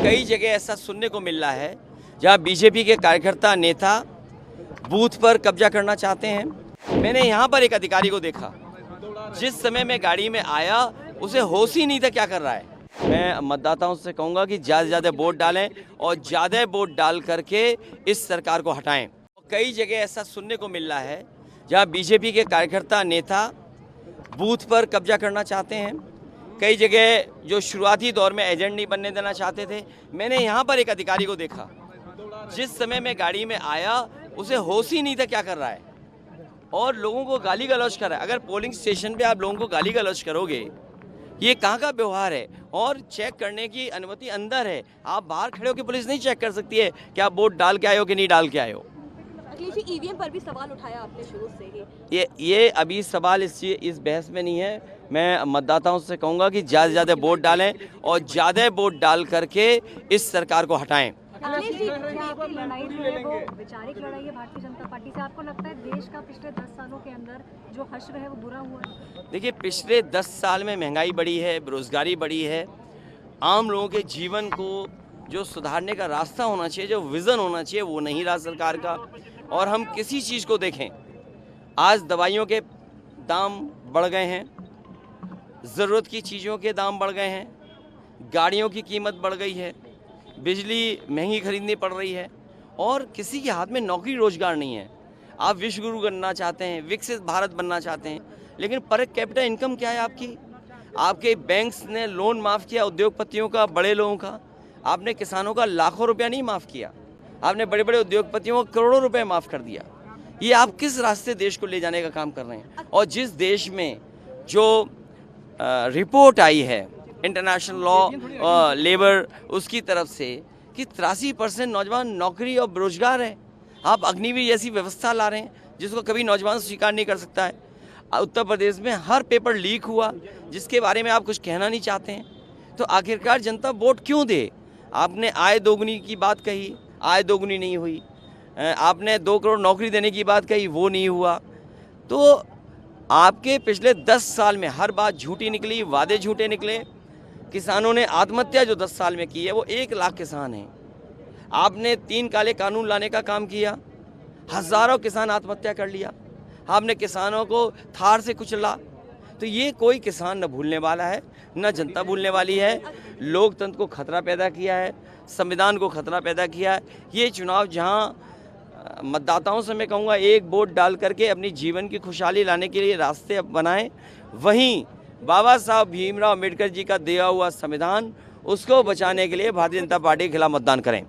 कई जगह ऐसा सुनने को मिल रहा है जहां बीजेपी के कार्यकर्ता नेता बूथ पर कब्जा करना चाहते हैं। मैंने यहां पर एक अधिकारी को देखा, जिस समय मैं गाड़ी में आया उसे होश ही नहीं था क्या कर रहा है। मैं मतदाताओं से कहूंगा कि ज़्यादा से ज़्यादा वोट डालें और ज़्यादा वोट डाल करके इस सरकार को हटाएं। कई जगह ऐसा सुनने को मिल रहा है जहां बीजेपी के कार्यकर्ता नेता बूथ पर कब्जा करना चाहते हैं। कई जगह जो शुरुआती दौर में एजेंट नहीं बनने देना चाहते थे। मैंने यहाँ पर एक अधिकारी को देखा, जिस समय मैं गाड़ी में आया उसे होश ही नहीं था क्या कर रहा है और लोगों को गाली गलौज कर रहा है। अगर पोलिंग स्टेशन पे आप लोगों को गाली गलौज करोगे, ये कहाँ का व्यवहार है। और चेक करने की अनुमति अंदर है, आप बाहर खड़े होकर पुलिस नहीं चेक कर सकती है कि आप वोट डाल के आए हो कि नहीं डाल के आए हो। ईवीएम पर भी सवाल उठाया आपने शुरू से ही। ये अभी सवाल इस बहस में नहीं है। मैं मतदाताओं से कहूँगा कि ज़्यादा से ज़्यादा वोट डालें और ज़्यादा वोट डाल करके इस सरकार को हटाएं। आपकी लड़ाई जो है वो वैचारिक लड़ाई है भारतीय जनता पार्टी से। आपको लगता है देश का पिछले 10 सालों के अंदर जो हश्र है वो बुरा हुआ है? देखिए, पिछले 10 साल में महंगाई बढ़ी है, बेरोजगारी बढ़ी है। आम लोगों के जीवन को जो सुधारने का रास्ता होना चाहिए, जो विज़न होना चाहिए, वो नहीं रहा सरकार का। और हम किसी चीज़ को देखें, आज दवाइयों के दाम बढ़ गए हैं, ज़रूरत की चीज़ों के दाम बढ़ गए हैं, गाड़ियों की कीमत बढ़ गई है, बिजली महंगी खरीदनी पड़ रही है और किसी के हाथ में नौकरी रोजगार नहीं है। आप विश्व गुरु बनना चाहते हैं, विकसित भारत बनना चाहते हैं, लेकिन पर कैपिटा इनकम क्या है आपकी? आपके बैंक्स ने लोन माफ़ किया उद्योगपतियों का, बड़े लोगों का। आपने किसानों का लाखों रुपया नहीं माफ़ किया, आपने बड़े बड़े उद्योगपतियों को करोड़ों रुपए माफ़ कर दिया। ये आप किस रास्ते देश को ले जाने का काम कर रहे हैं? और जिस देश में जो रिपोर्ट आई है इंटरनेशनल लॉ लेबर उसकी तरफ से कि 83% नौजवान नौकरी और बेरोजगार है, आप अग्निवीर जैसी व्यवस्था ला रहे हैं जिसको कभी नौजवान स्वीकार नहीं कर सकता है। उत्तर प्रदेश में हर पेपर लीक हुआ जिसके बारे में आप कुछ कहना नहीं चाहते हैं, तो आखिरकार जनता वोट क्यों दे? आपने आय दोगुनी की बात कही, आय दोगुनी नहीं हुई। आपने 2 करोड़ नौकरी देने की बात कही, वो नहीं हुआ। तो आपके पिछले 10 साल में हर बात झूठी निकली, वादे झूठे निकले। किसानों ने आत्महत्या जो 10 साल में की है वो 1 लाख किसान हैं। आपने 3 काले कानून लाने का काम किया, हज़ारों किसान आत्महत्या कर लिया। आपने किसानों को थार से कुचला। तो ये कोई किसान न भूलने वाला है, न जनता भूलने वाली है। लोकतंत्र को खतरा पैदा किया है, संविधान को खतरा पैदा किया है। ये चुनाव जहाँ मतदाताओं से मैं कहूँगा एक वोट डाल करके अपनी जीवन की खुशहाली लाने के लिए रास्ते बनाएं, वहीं बाबा साहब भीमराव अम्बेडकर जी का दिया हुआ संविधान उसको बचाने के लिए भारतीय जनता पार्टी के खिलाफ मतदान करें।